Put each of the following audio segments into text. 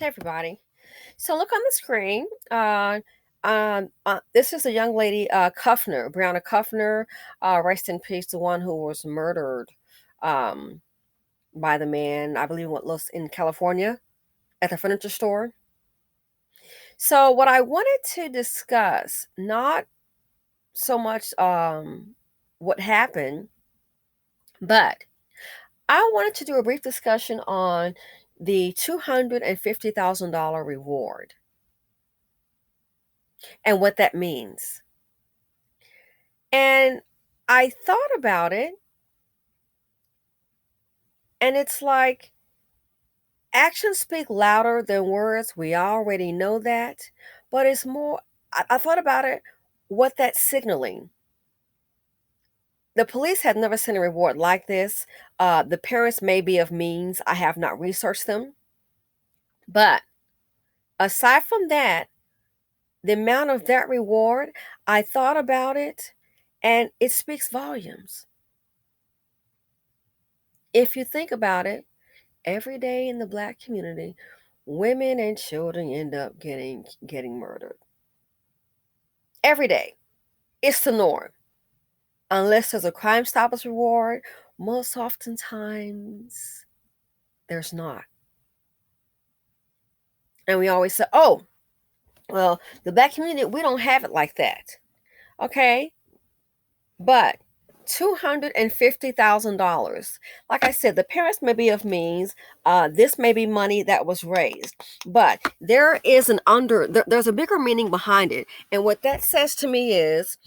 Hey everybody. So look on the screen. This is a young lady, Kuffner, Brianna Kuffner. Rest in peace, the one who was murdered um, by the man, I believe, what was in California at the furniture store. So what I wanted to discuss, not so much what happened, but I wanted to do a brief discussion on the $250,000 reward and what that means. And I thought about it, and it's like actions speak louder than words. We already know that. But it's more, I thought about it, what that's signaling. The police have never seen a reward like this. The parents may be of means. I have not researched them. But aside from that, the amount of that reward, I thought about it, and it speaks volumes. If you think about it, every day in the black community, women and children end up getting murdered. Every day. It's the norm. Unless there's a Crime Stoppers reward, most oftentimes there's not. And we always say, oh, well, the black community, we don't have it like that. Okay. But $250,000. Like I said, the parents may be of means. This may be money that was raised, but there is there's a bigger meaning behind it. And what that says to me is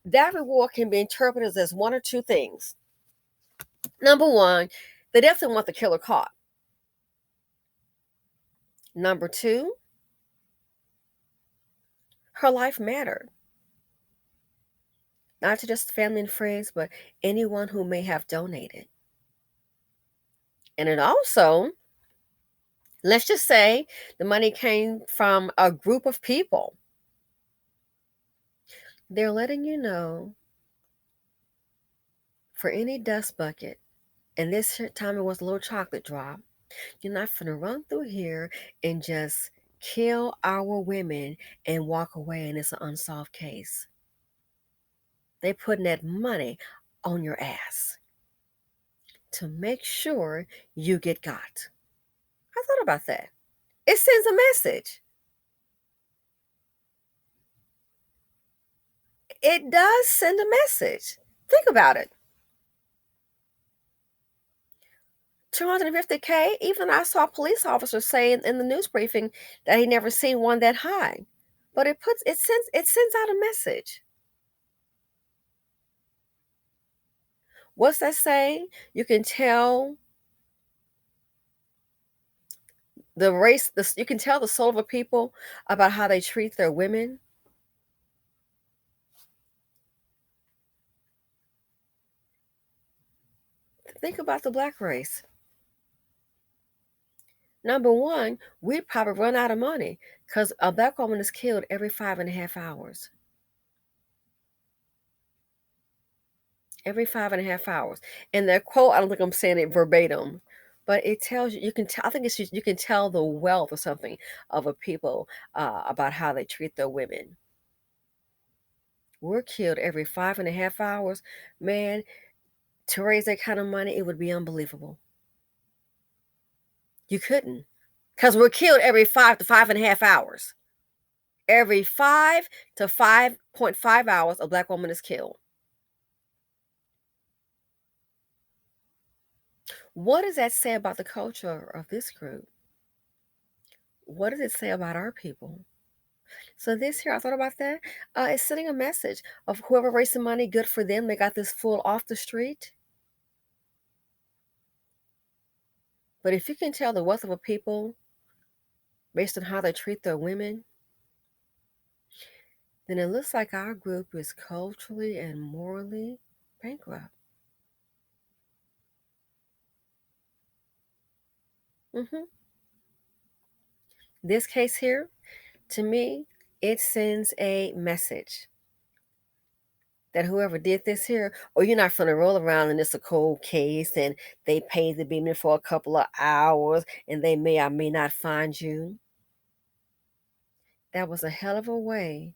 that reward can be interpreted as one or two things. Number one, they definitely want the killer caught. Number two, her life mattered, not to just family and friends, but anyone who may have donated. And it also, let's just say the money came from a group of people. They're letting you know for any dust bucket, and this time it was a little chocolate drop, you're not going to run through here and just kill our women and walk away and it's an unsolved case. They putting that money on your ass to make sure you get got. I thought about that. It sends a message. It does send a message. Think about it. 250K. Even I saw police officers saying in the news briefing that he never seen one that high. But it sends out a message. What's that saying? You can tell you can tell the soul of a people about how they treat their women. Think about the black race. Number one, we'd probably run out of money because a black woman is killed every 5.5 hours. Every 5.5 hours. And their quote, I don't think I'm saying it verbatim, but it tells you, you can tell, I think it's just, you can tell the wealth or something of a people about how they treat their women. We're killed every 5.5 hours. Man, to raise that kind of money, it would be unbelievable. You couldn't. Because we're killed every 5 to 5.5 hours. Every 5 to 5.5 hours, a black woman is killed. What does that say about the culture of this group? What does it say about our people? So this here, I thought about that. It's sending a message of whoever raised the money, good for them. They got this fool off the street. But if you can tell the wealth of a people based on how they treat their women, then it looks like our group is culturally and morally bankrupt. hmm This case here, to me, it sends a message. that whoever did this here, or you're not gonna roll around and it's a cold case and they paid the beamer for a couple of hours and they may or may not find you. That was a hell of a way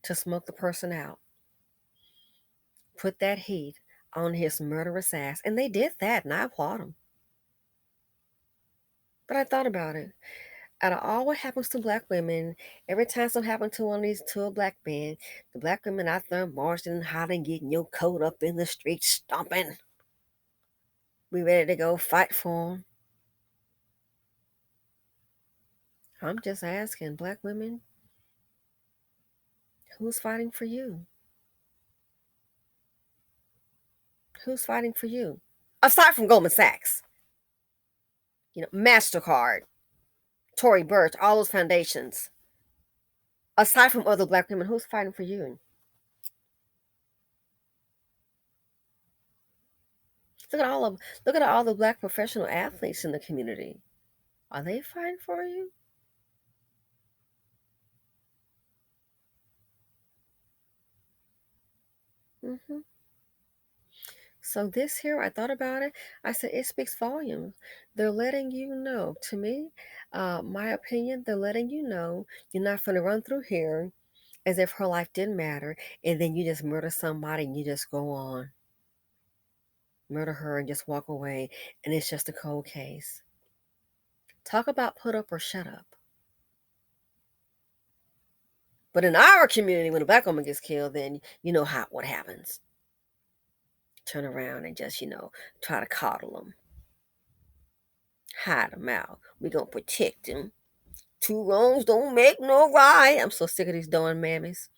to smoke the person out, put that heat on his murderous ass. And they did that, and I applaud them. But I thought about it. Out of all what happens to black women, every time something happened to one of these to a black man, the black women out there marching, hollering, getting your coat up in the street, stomping. We ready to go fight for them. I'm just asking, black women, who's fighting for you? Who's fighting for you? Aside from Goldman Sachs, MasterCard, Tory Burch, all those foundations. Aside from other black women, who's fighting for you? Look at all the black professional athletes in the community. Are they fighting for you? Hmm. So this here, I thought about it. I said it speaks volumes. They're letting you know. To me, my opinion, they're letting you know you're not going to run through here as if her life didn't matter, and then you just murder somebody and you just go on, murder her and just walk away, and it's just a cold case. Talk about put up or shut up. But in our community, when a black woman gets killed, then you know what happens. Turn around and just try to coddle them, hide them out. We gonna protect them. Two wrongs don't make no right. I'm so sick of these darn mammies.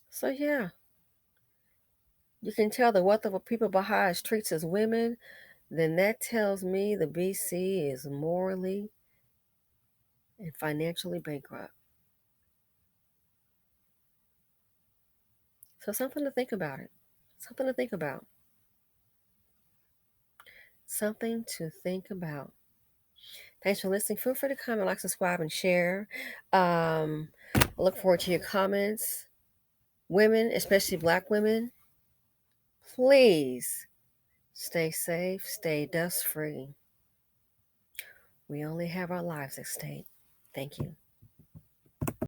So yeah, you can tell the wealth of a people behind streets as women. Then that tells me the BC is morally and financially bankrupt. So something to think about it. Something to think about. Something to think about. Thanks for listening. Feel free to comment, like, subscribe, and share. I look forward to your comments. Women, especially black women, please stay safe, stay dust free. We only have our lives at stake. Thank you.